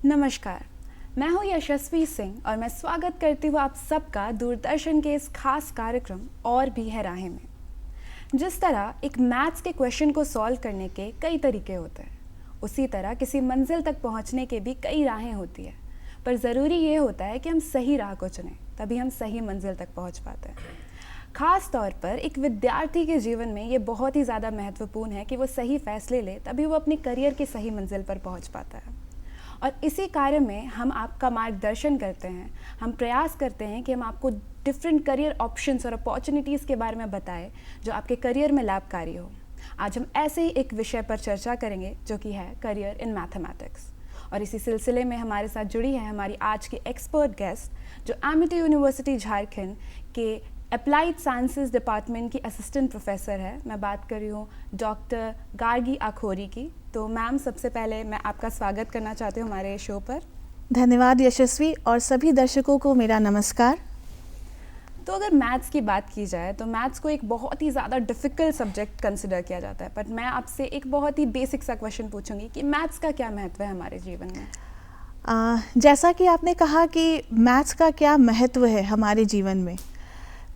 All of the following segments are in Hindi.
नमस्कार, मैं हूँ यशस्वी सिंह और मैं स्वागत करती हूँ आप सबका दूरदर्शन के इस खास कार्यक्रम और भी है राहें में। जिस तरह एक मैथ्स के क्वेश्चन को सॉल्व करने के कई तरीके होते हैं, उसी तरह किसी मंजिल तक पहुँचने के भी कई राहें होती है, पर ज़रूरी ये होता है कि हम सही राह को चुनें, तभी हम सही मंजिल तक पहुँच पाते हैं। ख़ास तौर पर एक विद्यार्थी के जीवन में ये बहुत ही ज़्यादा महत्वपूर्ण है कि वो सही फैसले ले, तभी वो अपनी करियर की सही मंजिल पर पहुँच पाता है। और इसी कार्य में हम आपका मार्गदर्शन करते हैं। हम प्रयास करते हैं कि हम आपको डिफरेंट करियर ऑप्शंस और अपॉर्चुनिटीज़ के बारे में बताएं जो आपके करियर में लाभकारी हो। आज हम ऐसे ही एक विषय पर चर्चा करेंगे जो कि है करियर इन मैथमेटिक्स। और इसी सिलसिले में हमारे साथ जुड़ी है हमारी आज की एक्सपर्ट गेस्ट जो एमिटी यूनिवर्सिटी झारखंड के अप्लाइड साइंसेज डिपार्टमेंट की असिस्टेंट प्रोफेसर है। मैं बात कर रही हूँ डॉक्टर गार्गी आखोरी की। तो मैम, सबसे पहले मैं आपका स्वागत करना चाहती हूँ हमारे शो पर। धन्यवाद यशस्वी, और सभी दर्शकों को मेरा नमस्कार। तो अगर मैथ्स की बात की जाए तो मैथ्स को एक बहुत ही ज़्यादा डिफ़िकल्ट सब्जेक्ट कंसिडर किया जाता है, बट मैं आपसे एक बहुत ही बेसिक सा क्वेश्चन पूछूंगी कि मैथ्स का क्या महत्व है हमारे जीवन में। जैसा कि आपने कहा कि मैथ्स का क्या महत्व है हमारे जीवन में,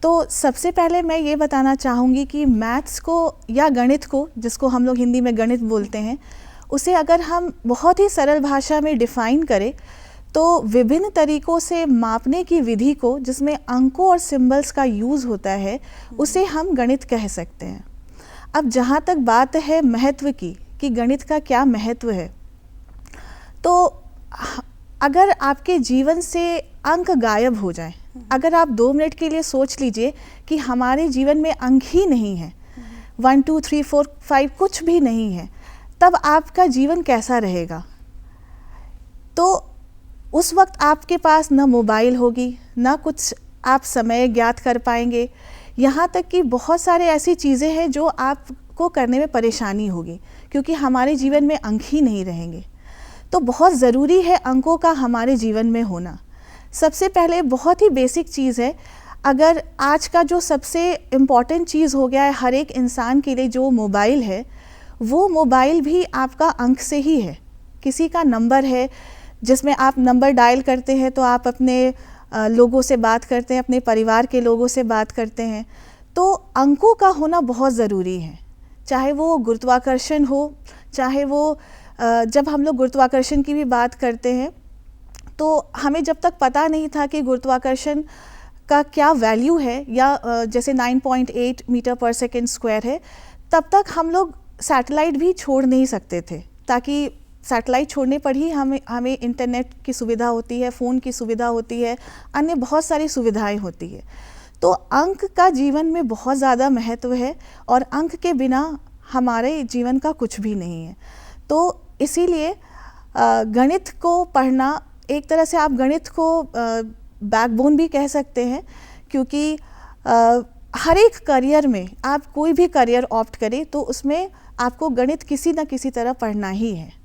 तो सबसे पहले मैं ये बताना चाहूँगी कि मैथ्स को या गणित को, जिसको हम लोग हिंदी में गणित बोलते हैं, उसे अगर हम बहुत ही सरल भाषा में डिफ़ाइन करें तो विभिन्न तरीक़ों से मापने की विधि को, जिसमें अंकों और सिंबल्स का यूज़ होता है, उसे हम गणित कह सकते हैं। अब जहाँ तक बात है महत्व की कि गणित का क्या महत्व है, तो अगर आपके जीवन से अंक गायब हो जाए, अगर आप 2 मिनट के लिए सोच लीजिए कि हमारे जीवन में अंक ही नहीं है, 1 2 3 4 5 कुछ भी नहीं है, तब आपका जीवन कैसा रहेगा? तो उस वक्त आपके पास ना मोबाइल होगी, ना कुछ आप समय ज्ञात कर पाएंगे, यहाँ तक कि बहुत सारे ऐसी चीज़ें हैं जो आपको करने में परेशानी होगी, क्योंकि हमारे जीवन में अंक ही नहीं रहेंगे। तो बहुत ज़रूरी है अंकों का हमारे जीवन में होना। सबसे पहले बहुत ही बेसिक चीज़ है, अगर आज का जो सबसे इम्पॉर्टेंट चीज़ हो गया है हर एक इंसान के लिए, जो मोबाइल है, वो मोबाइल भी आपका अंक से ही है। किसी का नंबर है जिसमें आप नंबर डायल करते हैं तो आप अपने लोगों से बात करते हैं, अपने परिवार के लोगों से बात करते हैं। तो अंकों का होना बहुत ज़रूरी है, चाहे वो गुरुत्वाकर्षण हो, चाहे वो जब हम लोग गुरुत्वाकर्षण की भी बात करते हैं तो हमें जब तक पता नहीं था कि गुरुत्वाकर्षण का क्या वैल्यू है, या जैसे 9.8 मीटर पर सेकेंड स्क्वायर है, तब तक हम लोग सैटेलाइट भी छोड़ नहीं सकते थे, ताकि सैटेलाइट छोड़ने पर ही हमें इंटरनेट की सुविधा होती है, फ़ोन की सुविधा होती है, अन्य बहुत सारी सुविधाएं होती है। तो अंक का जीवन में बहुत ज़्यादा महत्व है और अंक के बिना हमारे जीवन का कुछ भी नहीं है। तो इसीलिए गणित को पढ़ना, एक तरह से आप गणित को बैकबोन भी कह सकते हैं, क्योंकि हर एक करियर में आप कोई भी करियर ऑप्ट करें तो उसमें आपको गणित किसी न किसी तरह पढ़ना ही है।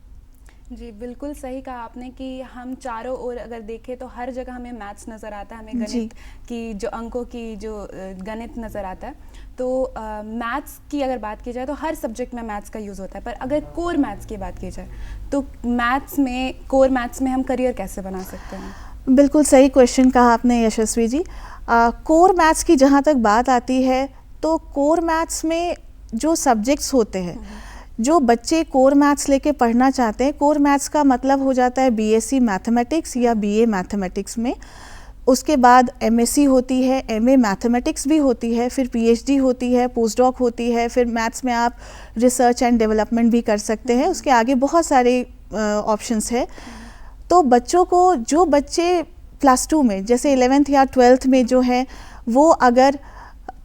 जी, बिल्कुल सही कहा आपने कि हम चारों ओर अगर देखें तो हर जगह हमें मैथ्स नज़र आता है, हमें गणित की जो अंकों की जो गणित नज़र आता है। तो मैथ्स की अगर बात की जाए तो हर सब्जेक्ट में मैथ्स का यूज़ होता है, पर अगर कोर मैथ्स की बात की जाए तो मैथ्स में, कोर मैथ्स में हम करियर कैसे बना सकते हैं? बिल्कुल सही क्वेश्चन कहा आपने यशस्वी जी। कोर मैथ्स की जहाँ तक बात आती है तो कोर मैथ्स में जो सब्जेक्ट्स होते हैं, जो बच्चे कोर मैथ्स लेके पढ़ना चाहते हैं, कोर मैथ्स का मतलब हो जाता है बीएससी मैथमेटिक्स या बीए मैथमेटिक्स में। उसके बाद एमएससी होती है, एमए मैथमेटिक्स भी होती है, फिर पीएचडी होती है, पोस्ट डॉक होती है, फिर मैथ्स में आप रिसर्च एंड डेवलपमेंट भी कर सकते हैं। उसके आगे बहुत सारे ऑप्शंस है। तो बच्चों को, जो बच्चे +2 में, जैसे 11th या 12th में जो है, वो अगर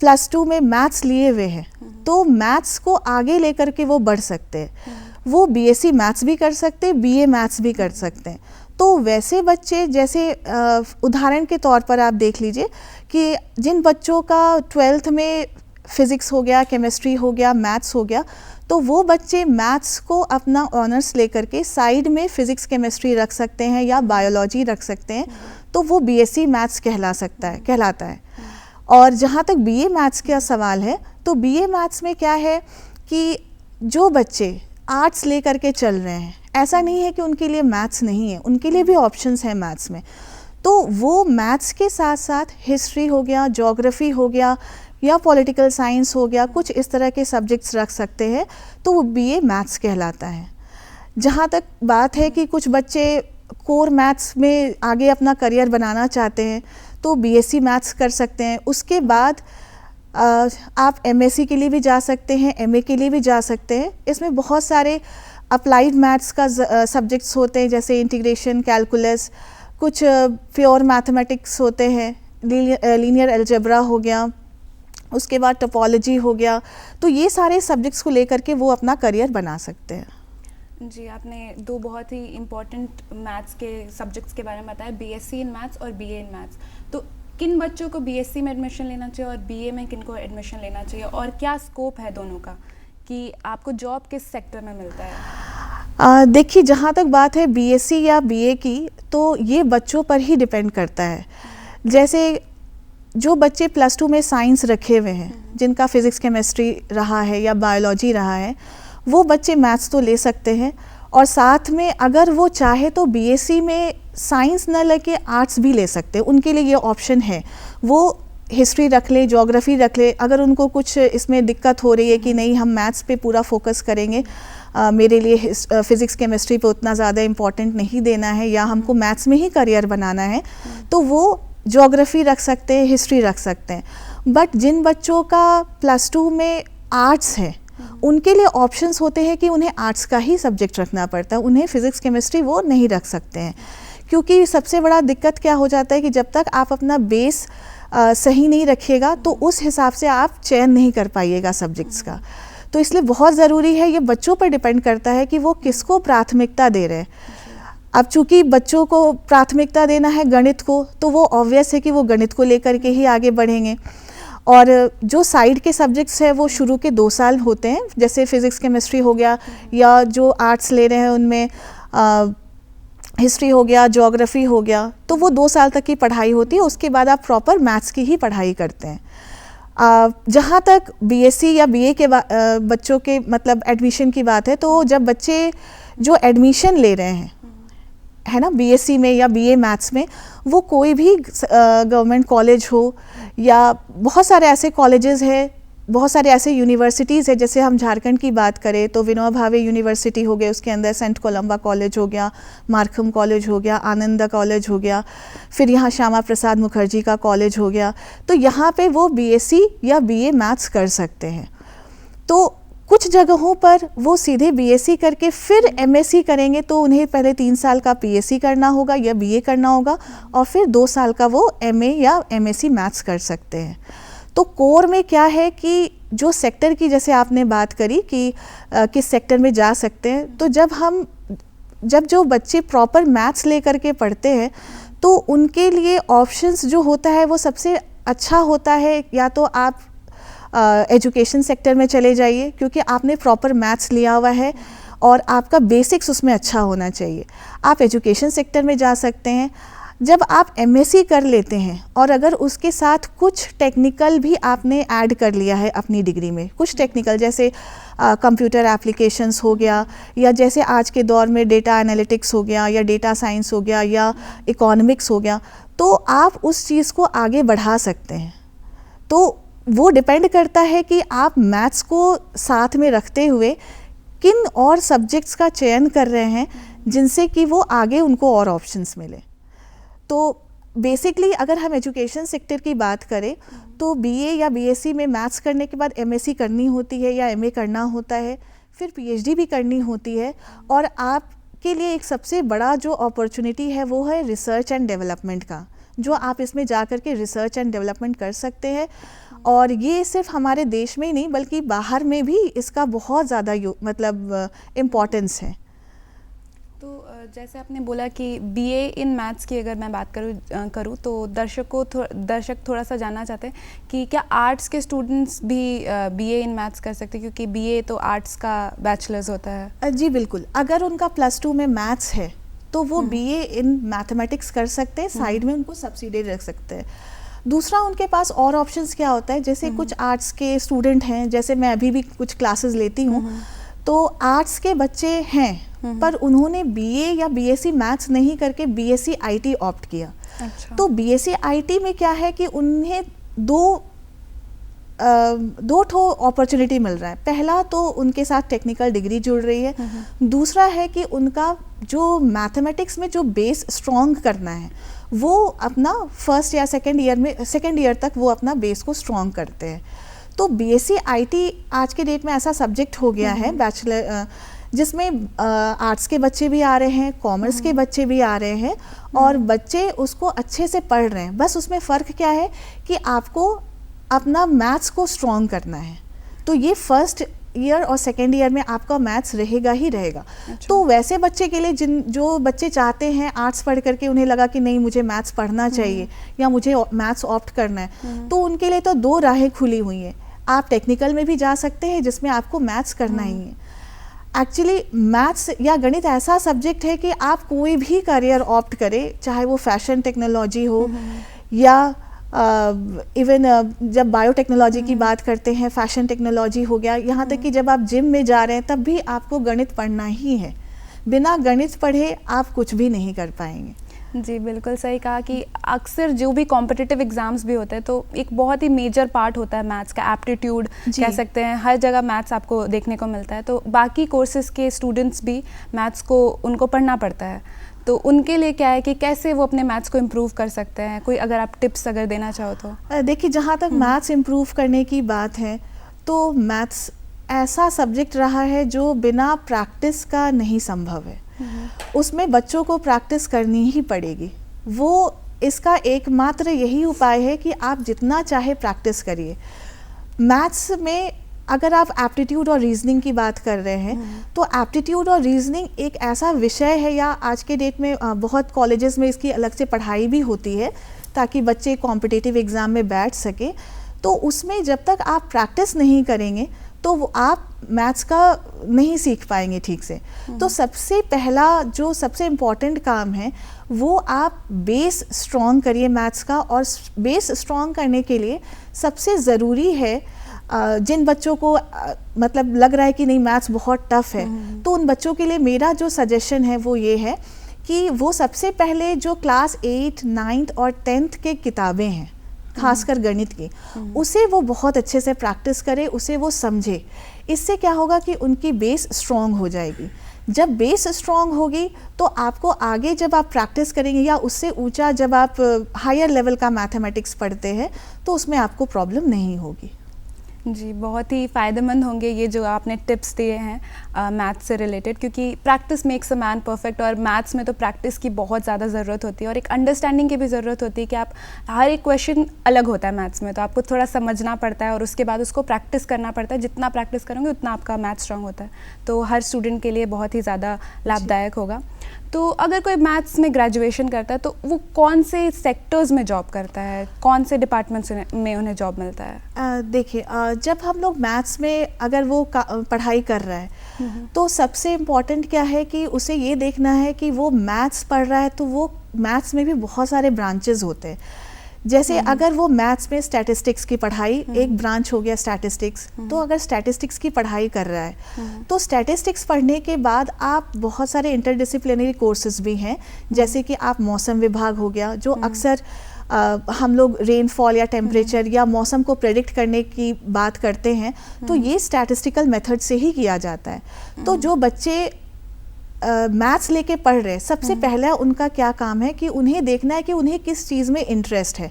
+2 में मैथ्स लिए हुए हैं तो मैथ्स को आगे लेकर के वो बढ़ सकते हैं। वो बीएससी मैथ्स भी कर सकते हैं, बीए मैथ्स भी कर सकते हैं। तो वैसे बच्चे, जैसे उदाहरण के तौर पर आप देख लीजिए कि जिन बच्चों का 12th में फिज़िक्स हो गया, केमिस्ट्री हो गया, मैथ्स हो गया, तो वो बच्चे मैथ्स को अपना ऑनर्स लेकर के साइड में फ़िज़िक्स केमिस्ट्री रख सकते हैं या बायोलॉजी रख सकते हैं, तो वो बीएससी मैथ्स कहलाता है। और जहाँ तक बीए मैथ्स का सवाल है, तो बीए मैथ्स में क्या है कि जो बच्चे आर्ट्स लेकर के चल रहे हैं, ऐसा नहीं है कि उनके लिए मैथ्स नहीं है, उनके लिए भी ऑप्शंस हैं मैथ्स में। तो वो मैथ्स के साथ साथ हिस्ट्री हो गया, ज्योग्राफी हो गया या पॉलिटिकल साइंस हो गया, कुछ इस तरह के सब्जेक्ट्स रख सकते हैं, तो वो बीए मैथ्स कहलाता है। जहाँ तक बात है कि कुछ बच्चे कोर मैथ्स में आगे अपना करियर बनाना चाहते हैं तो बीएससी मैथ्स कर सकते हैं। उसके बाद आप एमएससी के लिए भी जा सकते हैं, एमए के लिए भी जा सकते हैं। इसमें बहुत सारे अप्लाइड मैथ्स का सब्जेक्ट्स होते हैं, जैसे इंटीग्रेशन, कैलकुलस, कुछ प्योर मैथमेटिक्स होते हैं, लीनियर अलजेब्रा हो गया, उसके बाद टोपोलॉजी हो गया। तो ये सारे सब्जेक्ट्स को लेकर के वो अपना करियर बना सकते हैं। जी, आपने दो बहुत ही इम्पोर्टेंट मैथ्स के सब्जेक्ट्स के बारे में बताया, बीएससी इन मैथ्स और बीए इन मैथ्स। तो किन बच्चों को बीएससी में एडमिशन लेना चाहिए और बीए में किन को एडमिशन लेना चाहिए, और क्या स्कोप है दोनों का कि आपको जॉब किस सेक्टर में मिलता है? देखिए, जहाँ तक बात है बीएससी या बीए की, तो ये बच्चों पर ही डिपेंड करता है। जैसे जो बच्चे +2 में साइंस रखे हुए हैं, जिनका फिज़िक्स केमिस्ट्री रहा है या बायोलॉजी रहा है, वो बच्चे मैथ्स तो ले सकते हैं, और साथ में अगर वो चाहे तो बीएससी में साइंस न लेके आर्ट्स भी ले सकते हैं, उनके लिए ये ऑप्शन है। वो हिस्ट्री रख ले, ज्योग्राफी रख ले, अगर उनको कुछ इसमें दिक्कत हो रही है कि नहीं हम मैथ्स पे पूरा फोकस करेंगे, मेरे लिए फिज़िक्स केमिस्ट्री पे उतना ज़्यादा इम्पोर्टेंट नहीं देना है, या हमको मैथ्स में ही करियर बनाना है, तो वो ज्योग्राफी रख सकते हैं, हिस्ट्री रख सकते हैं। बट जिन बच्चों का +2 में आर्ट्स है, उनके लिए ऑप्शंस होते हैं कि उन्हें आर्ट्स का ही सब्जेक्ट रखना पड़ता है, उन्हें फिज़िक्स केमिस्ट्री वो नहीं रख सकते हैं। क्योंकि सबसे बड़ा दिक्कत क्या हो जाता है कि जब तक आप अपना बेस सही नहीं रखिएगा तो उस हिसाब से आप चयन नहीं कर पाइएगा सब्जेक्ट्स का। तो इसलिए बहुत ज़रूरी है, ये बच्चों पर डिपेंड करता है कि वो किसको प्राथमिकता दे रहे हैं। अब चूंकि बच्चों को प्राथमिकता देना है गणित को, तो वो ऑब्वियस है कि वो गणित को लेकर के ही आगे बढ़ेंगे। और जो साइड के सब्जेक्ट्स है वो शुरू के 2 साल होते हैं, जैसे फिज़िक्स केमिस्ट्री हो गया, या जो आर्ट्स ले रहे हैं उनमें हिस्ट्री हो गया, ज्योग्राफी हो गया, तो वो 2 साल तक की पढ़ाई होती है। उसके बाद आप प्रॉपर मैथ्स की ही पढ़ाई करते हैं। जहाँ तक बीएससी या बीए के बच्चों के मतलब एडमिशन की बात है, तो जब बच्चे जो एडमिशन ले रहे हैं, है ना, बीएससी में या बीए मैथ्स में, वो कोई भी गवर्नमेंट कॉलेज हो, या बहुत सारे ऐसे कॉलेजेस हैं, बहुत सारे ऐसे यूनिवर्सिटीज़ है। जैसे हम झारखंड की बात करें तो विनोबा भावे यूनिवर्सिटी हो गया, उसके अंदर सेंट कोलम्बा कॉलेज हो गया, मार्कम कॉलेज हो गया, आनंदा कॉलेज हो गया, फिर यहाँ श्यामा प्रसाद मुखर्जी का कॉलेज हो गया। तो यहाँ पे वो बीएससी या बीए मैथ्स कर सकते हैं। तो कुछ जगहों पर वो सीधे बीएससी करके फिर एमएससी करेंगे, तो उन्हें पहले 3 साल का पीएससी करना होगा या बीए करना होगा, और फिर 2 साल का वो एमए या एमएससी मैथ्स कर सकते हैं। तो कोर में क्या है कि जो सेक्टर की जैसे आपने बात करी कि किस सेक्टर में जा सकते हैं, तो जब जो बच्चे प्रॉपर मैथ्स लेकर के पढ़ते हैं तो उनके लिए ऑप्शंस जो होता है वो सबसे अच्छा होता है। या तो आप एजुकेशन सेक्टर में चले जाइए, क्योंकि आपने प्रॉपर मैथ्स लिया हुआ है और आपका बेसिक्स उसमें अच्छा होना चाहिए। आप एजुकेशन सेक्टर में जा सकते हैं। जब आप एमएससी कर लेते हैं और अगर उसके साथ कुछ टेक्निकल भी आपने ऐड कर लिया है अपनी डिग्री में, कुछ टेक्निकल जैसे कंप्यूटर एप्लीकेशंस हो गया, या जैसे आज के दौर में डेटा एनालिटिक्स हो गया, या डेटा साइंस हो गया, या इकोनॉमिक्स हो गया, तो आप उस चीज़ को आगे बढ़ा सकते हैं। तो वो डिपेंड करता है कि आप मैथ्स को साथ में रखते हुए किन और सब्जेक्ट्स का चयन कर रहे हैं जिनसे कि वो आगे उनको और ऑप्शंस मिले। तो बेसिकली अगर हम एजुकेशन सेक्टर की बात करें तो बीए या बीएससी में मैथ्स करने के बाद एमएससी करनी होती है या एमए करना होता है, फिर पीएचडी भी करनी होती है। और आपके लिए एक सबसे बड़ा जो अपॉर्चुनिटी है वो है रिसर्च एंड डेवलपमेंट का, जो आप इसमें जा कर के रिसर्च एंड डेवलपमेंट कर सकते हैं। और ये सिर्फ हमारे देश में ही नहीं बल्कि बाहर में भी इसका बहुत ज़्यादा मतलब इम्पोर्टेंस है। तो जैसे आपने बोला कि बीए इन मैथ्स की अगर मैं बात करूँ तो दर्शक थोड़ा सा जानना चाहते हैं कि क्या आर्ट्स के स्टूडेंट्स भी बीए इन मैथ्स कर सकते हैं, क्योंकि बीए तो आर्ट्स का बैचलर्स होता है। जी बिल्कुल, अगर उनका +2 में मैथ्स है तो वो बीए इन मैथमेटिक्स कर सकते हैं, साइड में उनको सब्सिडी रख सकते हैं। दूसरा उनके पास और ऑप्शंस क्या होता है, जैसे कुछ आर्ट्स के स्टूडेंट हैं, जैसे मैं अभी भी कुछ क्लासेस लेती हूँ, तो आर्ट्स के बच्चे हैं पर उन्होंने बीए या बीएससी मैथ्स नहीं करके बीएससी आईटी ऑप्ट किया। अच्छा। तो बीएससी आईटी में क्या है कि उन्हें दो ठो अपॉर्चुनिटी मिल रहा है। पहला तो उनके साथ टेक्निकल डिग्री जुड़ रही है, दूसरा है कि उनका जो मैथमेटिक्स में जो बेस स्ट्रॉन्ग करना है वो अपना फर्स्ट या सेकेंड ईयर तक वो अपना बेस को स्ट्रॉन्ग करते हैं। तो बीएससी आईटी आज के डेट में ऐसा सब्जेक्ट हो गया है बैचलर, जिसमें आर्ट्स के बच्चे भी आ रहे हैं, कॉमर्स के बच्चे भी आ रहे हैं और बच्चे उसको अच्छे से पढ़ रहे हैं। बस उसमें फ़र्क क्या है कि आपको अपना मैथ्स को स्ट्रॉन्ग करना है। तो ये फर्स्ट ईयर और सेकेंड ईयर में आपका मैथ्स रहेगा ही रहेगा। अच्छा। तो वैसे बच्चे के लिए जो बच्चे चाहते हैं आर्ट्स पढ़ करके उन्हें लगा कि नहीं मुझे मैथ्स पढ़ना चाहिए या मुझे मैथ्स ऑप्ट करना है, तो उनके लिए तो दो राहें खुली हुई हैं। आप टेक्निकल में भी जा सकते हैं जिसमें आपको मैथ्स करना ही है। एक्चुअली मैथ्स या गणित ऐसा सब्जेक्ट है कि आप कोई भी करियर ऑप्ट करें, चाहे वो फैशन टेक्नोलॉजी हो या इवन जब बायोटेक्नोलॉजी की बात करते हैं, फैशन टेक्नोलॉजी हो गया, यहाँ तक कि जब आप जिम में जा रहे हैं तब भी आपको गणित पढ़ना ही है। बिना गणित पढ़े आप कुछ भी नहीं कर पाएंगे। जी बिल्कुल सही कहा कि अक्सर जो भी कॉम्पिटिटिव एग्जाम्स भी होते हैं तो एक बहुत ही मेजर पार्ट होता है मैथ्स का, एप्टीट्यूड कह सकते हैं, हर जगह मैथ्स आपको देखने को मिलता है। तो बाकी कोर्सेज़ के स्टूडेंट्स भी मैथ्स को उनको पढ़ना पड़ता है, तो उनके लिए क्या है कि कैसे वो अपने मैथ्स को इम्प्रूव कर सकते हैं? कोई अगर आप टिप्स अगर देना चाहो तो। देखिए, जहाँ तक मैथ्स इम्प्रूव करने की बात है तो मैथ्स ऐसा सब्जेक्ट रहा है जो बिना प्रैक्टिस का नहीं संभव है। उसमें बच्चों को प्रैक्टिस करनी ही पड़ेगी। वो इसका एकमात्र यही उपाय है कि आप जितना चाहे प्रैक्टिस करिए। मैथ्स में अगर आप एप्टीट्यूड और रीजनिंग की बात कर रहे हैं तो एप्टीट्यूड और रीजनिंग एक ऐसा विषय है, या आज के डेट में बहुत कॉलेजेस में इसकी अलग से पढ़ाई भी होती है ताकि बच्चे कॉम्पिटिटिव एग्ज़ाम में बैठ सके। तो उसमें जब तक आप प्रैक्टिस नहीं करेंगे तो वो आप मैथ्स का नहीं सीख पाएंगे ठीक से। तो सबसे पहला जो सबसे इम्पॉर्टेंट काम है वो आप बेस स्ट्रॉन्ग करिए मैथ्स का। और बेस स्ट्रॉन्ग करने के लिए सबसे ज़रूरी है, जिन बच्चों को मतलब लग रहा है कि नहीं मैथ्स बहुत टफ है, तो उन बच्चों के लिए मेरा जो सजेशन है वो ये है कि वो सबसे पहले जो क्लास 8, 9 और 10th के किताबें हैं, खासकर गणित की, उसे वो बहुत अच्छे से प्रैक्टिस करे, उसे वो समझे। इससे क्या होगा कि उनकी बेस स्ट्रॉन्ग हो जाएगी। जब बेस स्ट्रॉन्ग होगी तो आपको आगे जब आप प्रैक्टिस करेंगे या उससे ऊंचा जब आप हायर लेवल का मैथमेटिक्स पढ़ते हैं तो उसमें आपको प्रॉब्लम नहीं होगी। जी, बहुत ही फ़ायदेमंद होंगे ये जो आपने टिप्स दिए हैं मैथ्स से रिलेटेड, क्योंकि practice makes a man perfect. और मैथ्स में तो प्रैक्टिस की बहुत ज़्यादा ज़रूरत होती है और एक अंडरस्टैंडिंग की भी ज़रूरत होती है कि आप हर एक क्वेश्चन अलग होता है मैथ्स में, तो आपको थोड़ा समझना पड़ता है और उसके बाद उसको प्रैक्टिस करना पड़ता है। जितना प्रैक्टिस करोगे उतना आपका मैथ्स स्ट्रॉन्ग होता है, तो हर स्टूडेंट के लिए बहुत ही ज़्यादा लाभदायक होगा। तो अगर कोई मैथ्स में ग्रेजुएशन करता है तो वो कौन से सेक्टर्स में जॉब करता है, कौन से डिपार्टमेंट्स में उन्हें जॉब मिलता है? देखिए, जब हम लोग मैथ्स में अगर वो पढ़ाई कर रहा है तो सबसे इम्पॉर्टेंट क्या है कि उसे ये देखना है कि वो मैथ्स पढ़ रहा है तो वो मैथ्स में भी बहुत सारे ब्रांचेस होते हैं। जैसे अगर वो मैथ्स में स्टैटिस्टिक्स की पढ़ाई, एक ब्रांच हो गया स्टैटिस्टिक्स, तो अगर स्टैटिस्टिक्स की पढ़ाई कर रहा है तो स्टैटिस्टिक्स पढ़ने के बाद आप बहुत सारे इंटरडिसिप्लिनरी कोर्सेज भी हैं, जैसे कि आप मौसम विभाग हो गया, जो अक्सर हम लोग रेनफॉल या टेम्परेचर या मौसम को प्रेडिक्ट करने की बात करते हैं, तो ये स्टैटिस्टिकल मेथड से ही किया जाता है। तो जो बच्चे मैथ्स लेके पढ़ रहे हैं, सबसे पहला उनका क्या काम है कि उन्हें देखना है कि उन्हें किस चीज़ में इंटरेस्ट है।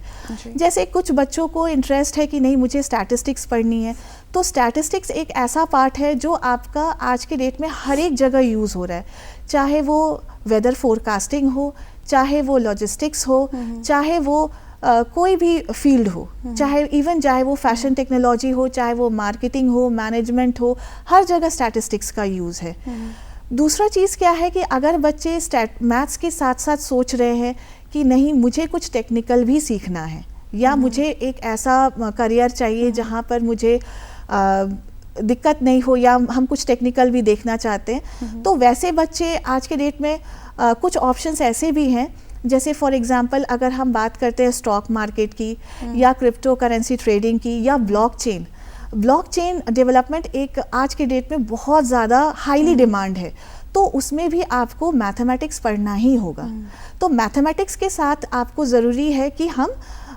जैसे कुछ बच्चों को इंटरेस्ट है कि नहीं मुझे स्टैटिस्टिक्स पढ़नी है, तो स्टैटिस्टिक्स एक ऐसा पार्ट है जो आपका आज के डेट में हर एक जगह यूज़ हो रहा है, चाहे वो वेदर फोरकास्टिंग हो, चाहे वो लॉजिस्टिक्स हो, चाहे वो कोई भी फील्ड हो, चाहे वो फैशन टेक्नोलॉजी हो, चाहे वो मार्केटिंग हो, मैनेजमेंट हो, हर जगह स्टैटिस्टिक्स का यूज़ है। दूसरा चीज़ क्या है कि अगर बच्चे मैथ्स के साथ साथ सोच रहे हैं कि नहीं मुझे कुछ टेक्निकल भी सीखना है या मुझे एक ऐसा करियर चाहिए जहाँ पर मुझे दिक्कत नहीं हो या हम कुछ टेक्निकल भी देखना चाहते हैं, तो वैसे बच्चे आज के डेट में कुछ ऑप्शंस ऐसे भी हैं, जैसे फॉर एग्जांपल अगर हम बात करते हैं स्टॉक मार्केट की या क्रिप्टो करेंसी ट्रेडिंग की या ब्लॉकचेन डेवलपमेंट एक आज के डेट में बहुत ज़्यादा हाईली डिमांड है। तो उसमें भी आपको मैथमेटिक्स पढ़ना ही होगा। तो मैथमेटिक्स के साथ आपको ज़रूरी है कि हम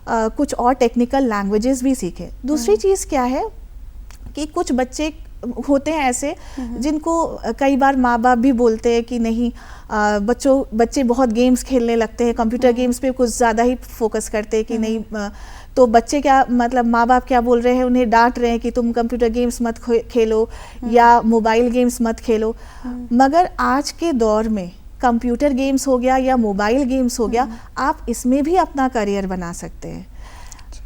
कुछ और टेक्निकल लैंग्वेजेस भी सीखें। दूसरी चीज़ क्या है कि कुछ बच्चे होते हैं ऐसे जिनको कई बार माँ बाप भी बोलते हैं कि नहीं, बच्चे बहुत गेम्स खेलने लगते हैं, कंप्यूटर गेम्स पे कुछ ज़्यादा ही फोकस करते हैं कि नहीं, तो बच्चे क्या मतलब माँ बाप क्या बोल रहे हैं, उन्हें डांट रहे हैं कि तुम कंप्यूटर गेम्स मत खेलो या मोबाइल गेम्स मत खेलो। मगर आज के दौर में कंप्यूटर गेम्स हो गया या मोबाइल गेम्स हो गया, आप इसमें भी अपना करियर बना सकते हैं।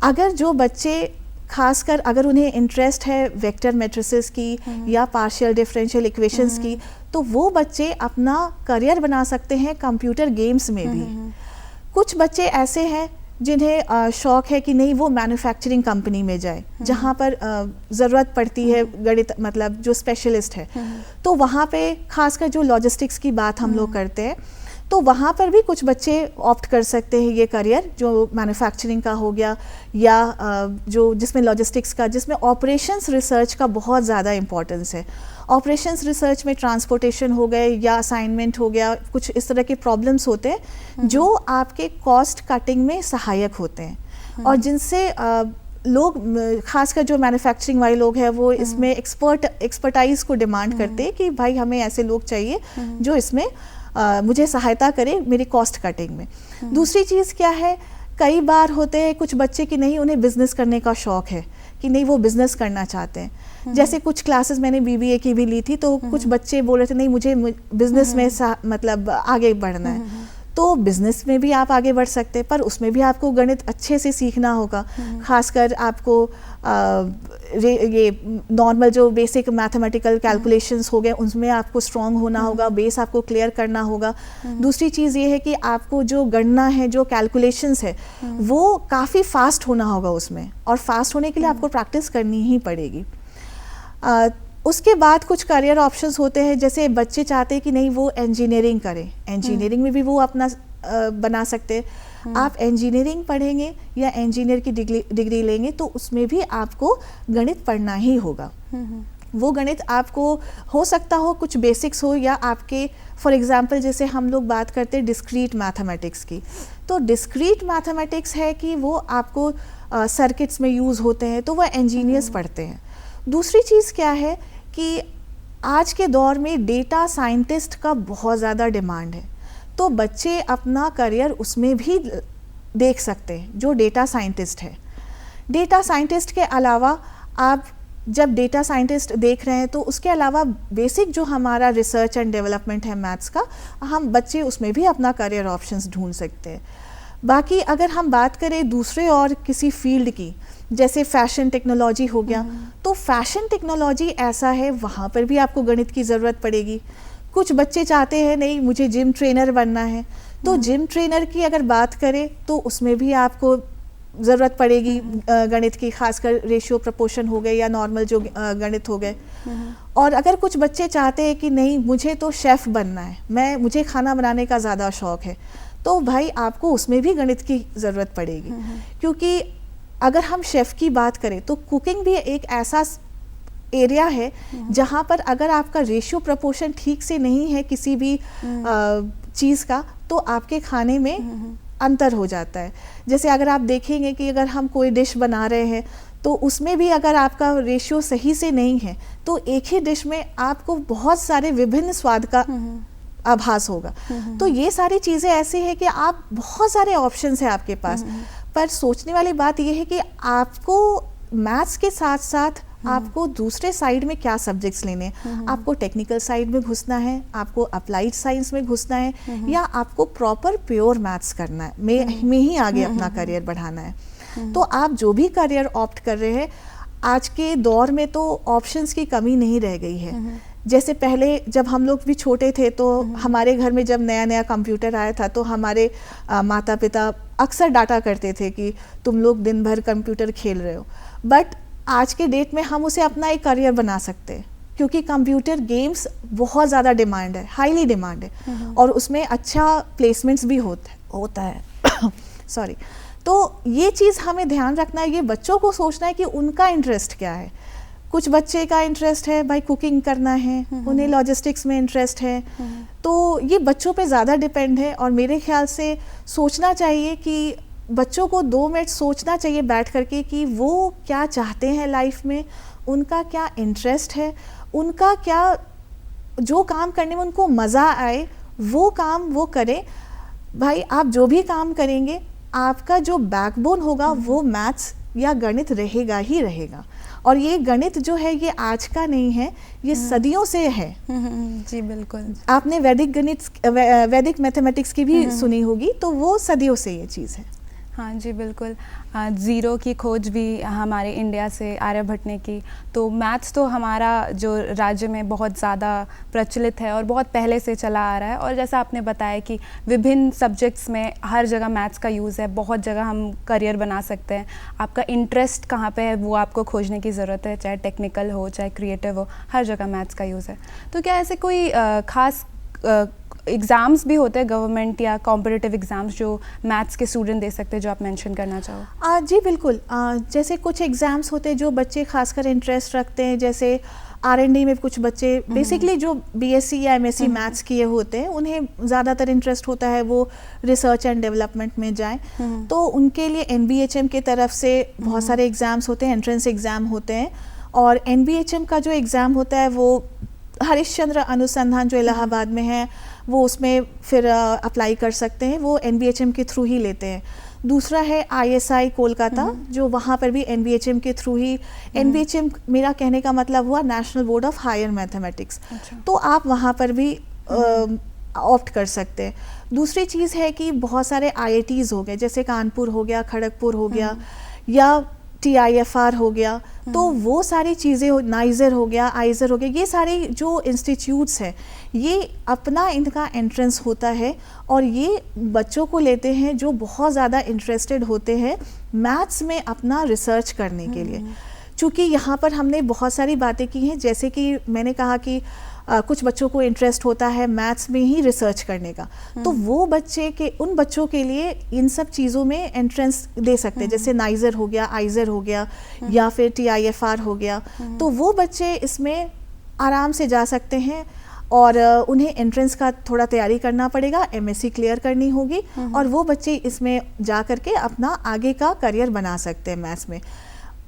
अगर जो बच्चे खासकर अगर उन्हें इंटरेस्ट है वेक्टर मैट्रिसेस की या पार्शियल डिफरेंशियल इक्वेशंस की, तो वो बच्चे अपना करियर बना सकते हैं कंप्यूटर गेम्स में भी। कुछ बच्चे ऐसे हैं जिन्हें शौक है कि नहीं वो मैन्युफैक्चरिंग कंपनी में जाए जहाँ पर ज़रूरत पड़ती है गणित, मतलब जो स्पेशलिस्ट है, तो वहाँ पे खासकर जो लॉजिस्टिक्स की बात हम लोग करते हैं, तो वहाँ पर भी कुछ बच्चे ऑप्ट कर सकते हैं ये करियर जो मैन्युफैक्चरिंग का हो गया या जो जिसमें लॉजिस्टिक्स का, जिसमें ऑपरेशंस रिसर्च का बहुत ज़्यादा इम्पोर्टेंस है। ऑपरेशंस रिसर्च में ट्रांसपोर्टेशन हो गए या असाइनमेंट हो गया, कुछ इस तरह के प्रॉब्लम्स होते हैं जो आपके कॉस्ट कटिंग में सहायक होते हैं और जिनसे लोग, खासकर जो मैन्युफैक्चरिंग वाले लोग हैं, वो इसमें एक्सपर्टाइज को डिमांड करते हैं कि भाई हमें ऐसे लोग चाहिए जो इसमें मुझे सहायता करे मेरी कॉस्ट कटिंग में। दूसरी चीज़ क्या है, कई बार होते हैं कुछ बच्चे कि नहीं उन्हें बिजनेस करने का शौक है कि नहीं वो बिजनेस करना चाहते हैं। जैसे कुछ क्लासेस मैंने BBA की भी ली थी, तो कुछ बच्चे बोल रहे थे नहीं मुझे बिजनेस में मतलब आगे बढ़ना है, तो बिजनेस में भी आप आगे बढ़ सकते हैं, पर उसमें भी आपको गणित अच्छे से सीखना होगा। खासकर आपको ये नॉर्मल जो बेसिक मैथमेटिकल कैलकुलेशंस हो गए उनमें आपको स्ट्रांग होना होगा, बेस आपको क्लियर करना होगा। दूसरी चीज़ ये है कि आपको जो गणना है, जो कैलकुलेशंस है, वो काफ़ी फास्ट होना होगा उसमें, और फास्ट होने के लिए आपको प्रैक्टिस करनी ही पड़ेगी। उसके बाद कुछ करियर ऑप्शंस होते हैं, जैसे बच्चे चाहते हैं कि नहीं वो इंजीनियरिंग करें, इंजीनियरिंग में भी वो अपना बना सकते हैं। आप इंजीनियरिंग पढ़ेंगे या इंजीनियर की डिग्री लेंगे तो उसमें भी आपको गणित पढ़ना ही होगा। वो गणित आपको हो सकता हो कुछ बेसिक्स हो या आपके, फॉर एग्जांपल जैसे हम लोग बात करते हैं डिस्क्रीट मैथमेटिक्स की, तो डिस्क्रीट मैथमेटिक्स है कि वो आपको सर्किट्स में यूज़ होते हैं, तो वह इंजीनियर्स पढ़ते हैं। दूसरी चीज़ क्या है कि आज के दौर में डेटा साइंटिस्ट का बहुत ज़्यादा डिमांड है, तो बच्चे अपना करियर उसमें भी देख सकते हैं जो डेटा साइंटिस्ट है। डेटा साइंटिस्ट के अलावा आप जब डेटा साइंटिस्ट देख रहे हैं तो उसके अलावा बेसिक जो हमारा रिसर्च एंड डेवलपमेंट है मैथ्स का, हम बच्चे उसमें भी अपना करियर ऑप्शंस ढूंढ सकते हैं। बाकी अगर हम बात करें दूसरे और किसी फील्ड की, जैसे फैशन टेक्नोलॉजी हो गया, तो फैशन टेक्नोलॉजी ऐसा है वहाँ पर भी आपको गणित की ज़रूरत पड़ेगी। कुछ बच्चे चाहते हैं नहीं मुझे जिम ट्रेनर बनना है, तो जिम ट्रेनर की अगर बात करें तो उसमें भी आपको ज़रूरत पड़ेगी गणित की, खासकर रेशियो प्रपोर्शन हो गए या नॉर्मल जो गणित हो गए। और अगर कुछ बच्चे चाहते हैं कि नहीं मुझे तो शेफ़ बनना है, मुझे खाना बनाने का ज़्यादा शौक़ है, तो भाई आपको उसमें भी गणित की ज़रूरत पड़ेगी। क्योंकि अगर हम शेफ़ की बात करें तो कुकिंग भी एक ऐसा एरिया है जहाँ पर अगर आपका रेशियो प्रपोर्शन ठीक से नहीं है किसी भी चीज़ का, तो आपके खाने में अंतर हो जाता है। जैसे अगर आप देखेंगे कि अगर हम कोई डिश बना रहे हैं तो उसमें भी अगर आपका रेशियो सही से नहीं है तो एक ही डिश में आपको बहुत सारे विभिन्न स्वाद का आभास होगा। तो ये सारी चीज़ें ऐसी है कि आप बहुत सारे ऑप्शंस हैं आपके पास, पर सोचने वाली बात यह है कि आपको मैथ्स के साथ साथ आपको दूसरे साइड में क्या सब्जेक्ट्स लेने हैं। आपको टेक्निकल साइड में घुसना है, आपको अप्लाइड साइंस में घुसना है, या आपको प्रॉपर प्योर मैथ्स करना है, में ही आगे अपना करियर बढ़ाना है। तो आप जो भी करियर ऑप्ट कर रहे हैं, आज के दौर में तो ऑप्शंस की कमी नहीं रह गई है। जैसे पहले जब हम लोग भी छोटे थे तो हमारे घर में जब नया नया कंप्यूटर आया था तो हमारे माता पिता अक्सर डांटा करते थे कि तुम लोग दिन भर कंप्यूटर खेल रहे हो, बट आज के डेट में हम उसे अपना एक करियर बना सकते हैं, क्योंकि कंप्यूटर गेम्स बहुत ज़्यादा डिमांड है, हाईली डिमांड है, और उसमें अच्छा प्लेसमेंट्स भी होता है सॉरी। तो ये चीज़ हमें ध्यान रखना है, ये बच्चों को सोचना है कि उनका इंटरेस्ट क्या है। कुछ बच्चे का इंटरेस्ट है भाई कुकिंग करना है, उन्हें लॉजिस्टिक्स में इंटरेस्ट है, तो ये बच्चों पे ज़्यादा डिपेंड है। और मेरे ख्याल से सोचना चाहिए कि बच्चों को 2 मिनट सोचना चाहिए बैठ करके कि वो क्या चाहते हैं लाइफ में, उनका क्या इंटरेस्ट है, उनका क्या, जो काम करने में उनको मज़ा आए वो काम वो करें। भाई आप जो भी काम करेंगे आपका जो बैकबोन होगा वो मैथ्स या गणित रहेगा ही रहेगा। और ये गणित जो है ये आज का नहीं है, ये सदियों से है। जी बिल्कुल। आपने वैदिक मैथमेटिक्स की भी सुनी होगी, तो वो सदियों से ये चीज़ है। हाँ जी बिल्कुल। ज़ीरो की खोज भी हमारे इंडिया से आर्यभट्ट ने की। तो मैथ्स तो हमारा जो राज्य में बहुत ज़्यादा प्रचलित है और बहुत पहले से चला आ रहा है। और जैसा आपने बताया कि विभिन्न सब्जेक्ट्स में हर जगह मैथ्स का यूज़ है, बहुत जगह हम करियर बना सकते हैं। आपका इंटरेस्ट कहाँ पे है वो आपको खोजने की ज़रूरत है, चाहे टेक्निकल हो चाहे क्रिएटिव हो, हर जगह मैथ्स का यूज़ है। तो क्या ऐसे कोई ख़ास एग्ज़ाम्स भी होते हैं गवर्नमेंट या कॉम्पिटिटिव एग्ज़ाम्स जो मैथ्स के स्टूडेंट दे सकते हैं, जो आप मेंशन करना चाहो? जी बिल्कुल। जैसे कुछ एग्ज़ाम्स होते हैं जो बच्चे खासकर इंटरेस्ट रखते हैं, जैसे R&D में कुछ बच्चे बेसिकली जो BSc या MSc मैथ्स किए होते हैं उन्हें ज़्यादातर इंटरेस्ट होता है वो रिसर्च एंड डेवलपमेंट में जाएं, तो उनके लिए NBHM की तरफ से बहुत सारे एग्ज़ाम्स होते हैं, एंट्रेंस एग्ज़ाम होते हैं। और NBHM का जो एग्ज़ाम होता है वो हरिश्चंद्र अनुसंधान जो इलाहाबाद में है वो उसमें फिर अप्लाई कर सकते हैं, वो NBHM के थ्रू ही लेते हैं। दूसरा है ISI कोलकाता, जो वहाँ पर भी NBHM के थ्रू ही, NBHM मेरा कहने का मतलब हुआ National Board of Higher Mathematics, तो आप वहाँ पर भी ऑप्ट कर सकते हैं। दूसरी चीज़ है कि बहुत सारे IITs हो गए, जैसे कानपुर हो गया, खड़गपुर हो गया या TIFR हो गया, तो वो सारी चीज़ें, नाइजर हो गया, आइजर हो गया, ये सारे जो इंस्टीट्यूट्स हैं ये अपना इनका एंट्रेंस होता है और ये बच्चों को लेते हैं जो बहुत ज़्यादा इंटरेस्टेड होते हैं मैथ्स में अपना रिसर्च करने के लिए। चूँकि यहाँ पर हमने बहुत सारी बातें की हैं, जैसे कि मैंने कहा कि कुछ बच्चों को इंटरेस्ट होता है मैथ्स में ही रिसर्च करने का, तो वो उन बच्चों के लिए इन सब चीज़ों में एंट्रेंस दे सकते हैं, जैसे नाइजर हो गया, आइजर हो गया या फिर TIFR हो गया, तो वो बच्चे इसमें आराम से जा सकते हैं। और उन्हें एंट्रेंस का थोड़ा तैयारी करना पड़ेगा, MSc क्लियर करनी होगी और वो बच्चे इसमें जा करके अपना आगे का करियर बना सकते हैं मैथ्स में।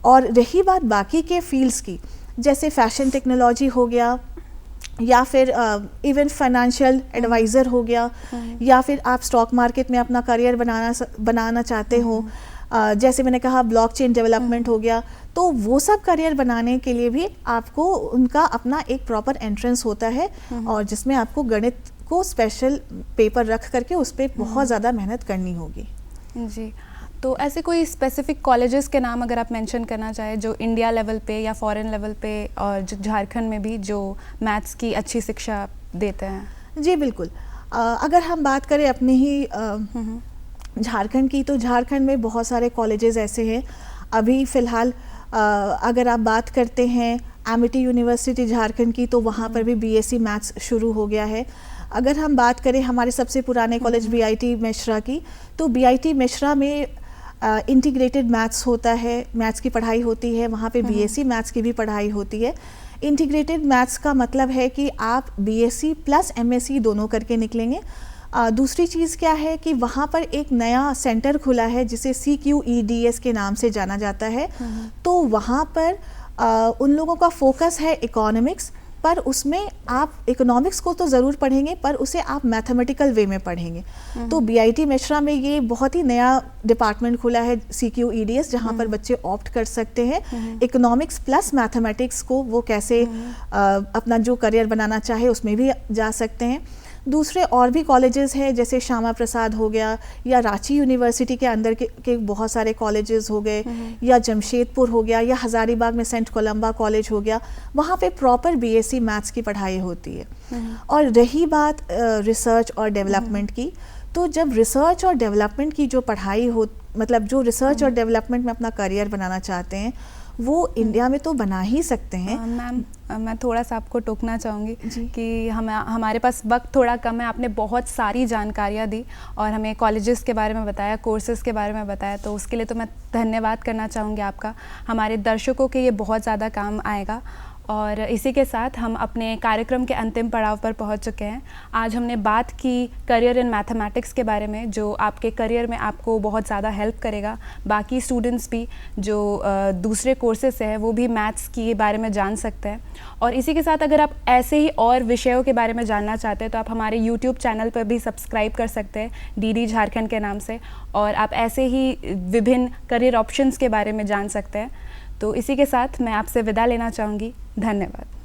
और रही बात बाकी के फील्ड्स की, जैसे फैशन टेक्नोलॉजी हो गया या फिर इवन फाइनेंशियल एडवाइज़र हो गया, या फिर आप स्टॉक मार्केट में अपना करियर बनाना चाहते हो, जैसे मैंने कहा ब्लॉकचेन डेवलपमेंट हो गया, तो वो सब करियर बनाने के लिए भी आपको उनका अपना एक प्रॉपर एंट्रेंस होता है और जिसमें आपको गणित को स्पेशल पेपर रख करके उस पर बहुत ज़्यादा मेहनत करनी होगी। जी, तो ऐसे कोई स्पेसिफिक कॉलेजेस के नाम अगर आप मेंशन करना चाहें जो इंडिया लेवल पे या फॉरेन लेवल पे और झारखंड में भी जो मैथ्स की अच्छी शिक्षा देते हैं? जी बिल्कुल। अगर हम बात करें अपने ही झारखंड की, तो झारखंड में बहुत सारे कॉलेजेस ऐसे हैं। अभी फ़िलहाल अगर आप बात करते हैं एमिटी यूनिवर्सिटी झारखंड की, तो वहाँ पर भी BSc मैथ्स शुरू हो गया है। अगर हम बात करें हमारे सबसे पुराने कॉलेज BIT मिश्रा की, तो BIT मिश्रा में इंटीग्रेटेड मैथ्स होता है, मैथ्स की पढ़ाई होती है, वहाँ पे BSc मैथ्स की भी पढ़ाई होती है। इंटीग्रेटेड मैथ्स का मतलब है कि आप BSc प्लस MSc दोनों करके निकलेंगे। दूसरी चीज़ क्या है कि वहाँ पर एक नया सेंटर खुला है जिसे CQEDS के नाम से जाना जाता है, तो वहाँ पर उन लोगों का फोकस है इकोनॉमिक्स, पर उसमें आप इकोनॉमिक्स को तो ज़रूर पढ़ेंगे पर उसे आप मैथमेटिकल वे में पढ़ेंगे। तो BIT मिश्रा में ये बहुत ही नया डिपार्टमेंट खुला है CQEDS, जहाँ पर बच्चे ऑप्ट कर सकते हैं इकोनॉमिक्स प्लस मैथमेटिक्स को, वो कैसे अपना जो करियर बनाना चाहे उसमें भी जा सकते हैं। दूसरे और भी कॉलेजेस हैं, जैसे श्यामा प्रसाद हो गया या रांची यूनिवर्सिटी के अंदर के बहुत सारे कॉलेजेस हो गए, या जमशेदपुर हो गया, या हज़ारीबाग में सेंट कोलंबा कॉलेज हो गया, वहाँ पे प्रॉपर BSc मैथ्स की पढ़ाई होती है। और रही बात रिसर्च और डेवलपमेंट की, तो जब रिसर्च और डेवलपमेंट की जो पढ़ाई हो, मतलब जो रिसर्च और डेवलपमेंट में अपना करियर बनाना चाहते हैं, वो इंडिया में तो बना ही सकते हैं। मैम मैं थोड़ा सा आपको टोकना चाहूँगी जी। कि हमारे पास वक्त थोड़ा कम है। आपने बहुत सारी जानकारियाँ दी और हमें कॉलेजेस के बारे में बताया, कोर्सेज़ के बारे में बताया, तो उसके लिए तो मैं धन्यवाद करना चाहूँगी आपका। हमारे दर्शकों के ये बहुत ज़्यादा काम आएगा। और इसी के साथ हम अपने कार्यक्रम के अंतिम पड़ाव पर पहुंच चुके हैं। आज हमने बात की करियर इन मैथमेटिक्स के बारे में, जो आपके करियर में आपको बहुत ज़्यादा हेल्प करेगा। बाकी स्टूडेंट्स भी जो दूसरे कोर्सेस हैं वो भी मैथ्स के बारे में जान सकते हैं। और इसी के साथ अगर आप ऐसे ही और विषयों के बारे में जानना चाहते हैं तो आप हमारे यूट्यूब चैनल पर भी सब्सक्राइब कर सकते हैं, डीडी झारखंड के नाम से, और आप ऐसे ही विभिन्न करियर ऑप्शंस के बारे में जान सकते हैं। तो इसी के साथ मैं आपसे विदा लेना चाहूँगी। धन्यवाद।